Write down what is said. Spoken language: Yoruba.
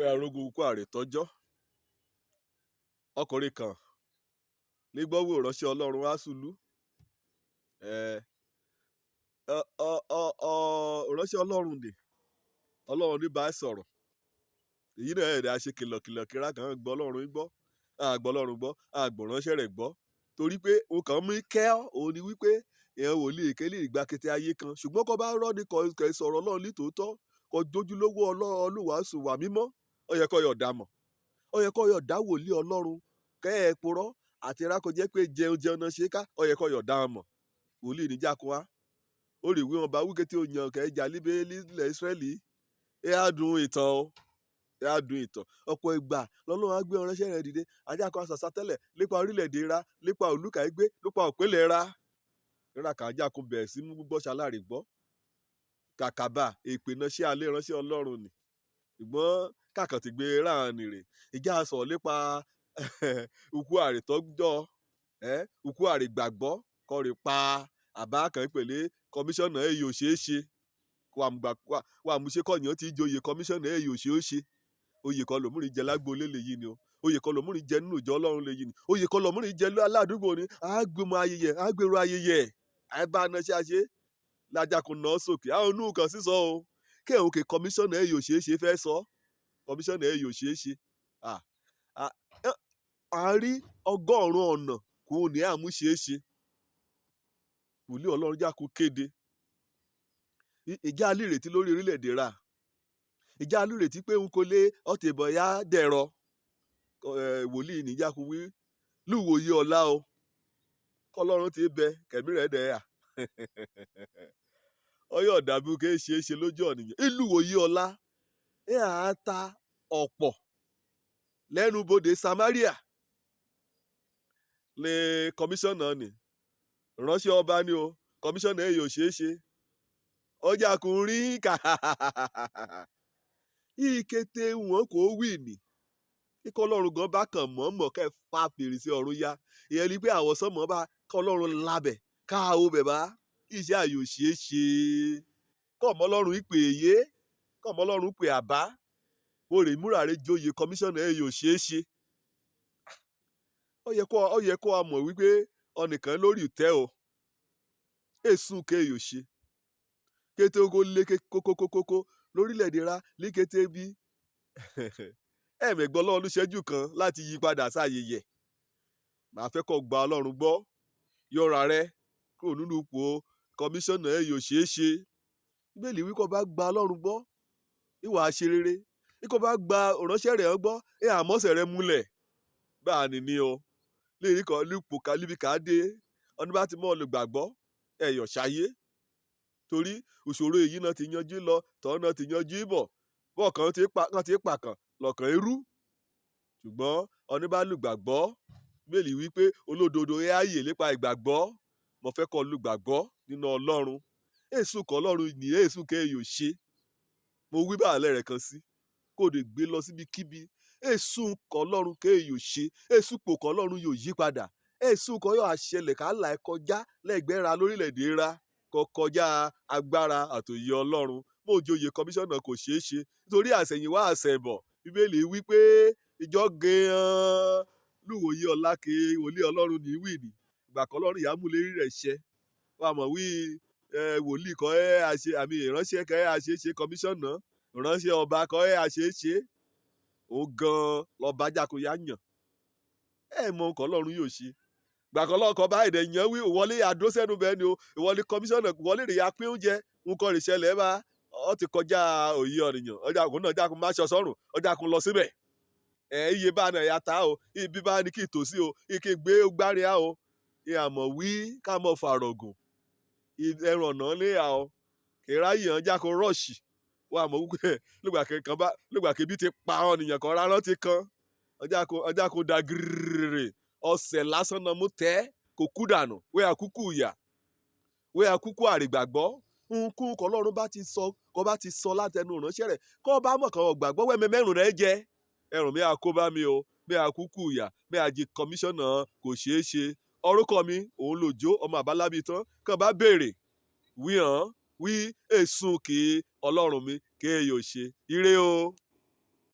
pé arógun kú àrètọ́jọ́. Ọkùnrin kan nígbọ́wọ́ ìránṣẹ́ Ọlọ́run Ásùlú. Ìránṣẹ́ Ọlọ́run ni Ọlọ́run ní bá sọ̀rọ̀. Èyí náà ẹ̀dá ṣe kìlọ̀kìlọ̀ kíra kan gbọ́ Ọlọ́run gbọ́, àgbọ̀ Ọlọ́run gbọ́, àgbọ̀ ránṣẹ́ rẹ̀ gbọ́. Torí pé o kàn mú kẹ́ òun ni wípé èèyàn wòlíì èké lè gba kété ayé kan. Ṣùgbọ́n kó bá rọ́ ni kò sọ̀rọ̀ Ọlọ́run nítòótọ́, kò jójúlówó Olúwàásù wà mímọ́, ó yẹ kó yọ̀ dá mọ̀. Ó yẹ kó yọ̀ dá wòlíì Ọlọ́run kẹ́ ẹ purọ́ àti rákò jẹ́ pé jẹun náà ṣe ká, ó yẹ kó yọ̀ dá mọ̀. Wòlíì ní jákun wá. Ó rí ìwé wọn bá wíkẹ́ tí ó yan kẹ́ jà líbé lílẹ̀ Ísírẹ́lì. Ẹ á dùn ìtàn o. Ẹ á dùn ìtàn. Ọ̀pọ̀ ìgbà lọ́lọ́run á gbé ọ̀ránṣẹ́ rẹ̀ dìde. Ajá kan àṣàṣà tẹ́lẹ̀ lépa orílẹ̀-èdè ra, lépa òlùkà ẹgbẹ́, lépa òpélẹ̀ ra. Rírà kan ajá kan bẹ̀rẹ̀ sí mú gbọ́ ṣaláre gbọ́. Kàkàbà èpè náà ṣé alẹ́ ránṣẹ́ Ọlọ́run ni. Ṣùgbọ́n kàkàn ti gbé ráàánì rẹ̀. Ìjà sọ̀rọ̀ lépa ukú àrètọ́jọ́, ukú àrègbàgbọ́ kọ́ rè pa àbá kan pèlé kọmíṣánná èyí ò ṣeé ṣe. Wà mú ṣe kọ́yàn tí joyè kọmíṣánná èyí ò ṣeé ṣe. Oyè kan lòmúrin jẹ lágbóolé lè yí ni o. Oyè kan lòmúrin jẹ nínú ìjọ Ọlọ́run lè yí ni. Oyè kan lòmúrin jẹ aládùúgbò ni. Àgbèmọ ayẹyẹ, àgbèrò ayẹyẹ. Àìbá aná ṣe àṣe. Lájàkùn náà sókè. Àwọn onú kan sísọ o. Kí ẹ̀hún kè kọmíṣánná èyí ò ṣeé ṣe fẹ́ sọ. Kọmíṣánná èyí ò ṣeé ṣe. À rí 100 ọ̀nà kò ní àmúṣeéṣe. Wòlíì Ọlọ́run jákun kéde. Ìjà alírètí lórí orílẹ̀-èdè ra. Ìjà alírètí pé n kò lè ọ̀tẹ̀bọ̀yá dẹ̀rọ. Wòlíì ní jákun wí lúwòye ọ̀la o. Kọ́lọ́run ti bẹ kẹ̀mí rẹ̀ dẹ̀ yà. Ọyọ́ dàbí kí é ṣeé ṣe lójú ọ̀nìyàn. Ìlúwòye ọ̀la ẹ à ta ọ̀pọ̀ lẹ́nu bodè Samaria. Lè kọmíṣánná ni. Ránṣẹ́ ọba ni o. Kọmíṣánná èyí ò ṣeé ṣe. Ọjà kùn rí kà. Ìkété wọn kò wí ni. Kíkọ́ Ọlọ́run gan bá kàn mọ̀ọ́mọ̀ kẹ́ fa fèrèsé ọ̀run ya. Ìyẹn ni pé àwọn sọ́mọ́ bá kọ́ Ọlọ́run lábẹ̀ ká o bẹ̀ bá. Iṣẹ́ àyò ṣeé ṣe. Kọ́mọ Ọlọ́run ìpè èyé. Kọ́mọ Ọlọ́run pè àbá. Orè múra rẹ̀ joyè kọmíṣánná èyí ò ṣeé ṣe. Ó yẹ kó a mọ̀ wípé ọnìkan lórí ìtẹ́ o. Èsùn kéyì ò ṣe. Kété ogo lé kókókókó lórílẹ̀-èdè ra ní kété bí. Ẹ̀mẹ̀gbọ́n Ọlọ́run ṣẹ́jú kan láti yí padà sáyẹyẹ. Màá fẹ́ kó gba Ọlọ́run gbọ́. Yọra rẹ kúrò nínú ipò kọmíṣánná èyí ò ṣeé ṣe. Bíbélì wí kó bá gba Ọlọ́run gbọ́. Ìwà ṣe rere. Kó bá gba òránṣẹ́ rẹ̀ gbọ́. Àmọ́sẹ̀ rẹ̀ múlẹ̀. Báà ní o. Lérí kan lípò kálíbí ká dé. Ọní bá ti mọ́ olùgbàgbọ́. Ẹ̀yọ̀ ṣayé. Torí ìṣòro èyí náà ti yanjú lọ. Tọ́ náà ti yanjú bọ̀. Bọ́ọ̀ kan ti pàkàn lọ́kàn irú. Ṣùgbọ́n ọní bá lùgbàgbọ́. Bíbélì wí pé olódodo ẹ ààyè lépa ìgbàgbọ́. Mo fẹ́ kó lùgbàgbọ́ nínú Ọlọ́run. Èsù kọ́ Ọlọ́run ní èsù kéyì ò ṣe. Mo wí báàlẹ̀ rẹ̀ kan sí. Kó lè gbé lọ síbikíbi. Èsù kọ́ Ọlọ́run kéyì ò ṣe. Èsù pò kọ́ Ọlọ́run yóò yí padà. Èsù kọ́ yóò àṣẹlẹ̀ ká là ẹ kọjá lẹ́gbẹ̀ẹ́ ra lórílẹ̀-èdè ra. Kọjá agbára àtòyè Ọlọ́run. Mo joyè kọmíṣánná kò ṣeé ṣe. Nítorí àṣẹ̀yìnwá àṣẹ̀bọ̀. Bíbélì wí pé ìjọ gan-an lúwòye ọ̀la ké wòlíì Ọlọ́run ní wí ni. Ìgbà kan Ọlọ́run ìyá mú lérí rẹ̀ ṣẹ. Wà mọ̀ wí wòlíì kọ́ àṣẹ àmì ìránṣẹ́ kọ́ àṣeṣe kọmíṣánná. Ìránṣẹ́ ọba kọ́ àṣeṣe. Ó gan-an lọ́ba jákòyà yàn. Mọ nǹkan Ọlọ́run yóò ṣe. Gbàkan lọ́kọ̀ bá èdè yẹn wí ìwọlé àdó sẹ́nu bẹ́ẹ̀ ni o. Ìwọlé kọmíṣánná ìwọlé rè ya pín oúnjẹ. N kọ́ rè ṣẹlẹ̀ bá. Ó ti kọjá òye ọ̀nìyàn. Ọjà kùn náà jákun má ṣọ sọ́rùn. Ọjà kùn lọ síbẹ̀. Iye bá náà ya ta o. Ibi bá ní kí ìtòsí o. Ike gbé gbárí a o. Àmọ̀ wí ká mọ̀ fàrọ̀gùn. Ẹran ọ̀nà lé a o. Kìrá yìí jákun rọ́ọ̀ṣì. Wà mọ̀ wípé lùgbà kébí ti pa ọ̀nìyàn kan rárá ti kan. Ọjà kùn da gírírírì. Ọ̀sẹ̀ lásán náà mú tẹ́ kò kú dànù. Wé àkúkú ìyà. Wé àkúkú àrègbàgbọ́. Nkún kọ́ Ọlọ́run bá ti sọ látẹnu ìránṣẹ́ rẹ̀. Kọ́ bá mọ̀ kan ọ̀gbàgbọ́ wẹ́mẹ mẹ́rùn rẹ̀ jẹ́. Ẹ̀rùn mi à kó bá mi o. Mi àkúkú ìyà. Mi àjẹ kọmíṣánná kò ṣeé ṣe. Orúkọ mi òun lòjó ọmọ àbálábí tán. Kàn bá béèrè. Wí èsùn kí Ọlọ́run mi kéèyàn ṣe. Ire o.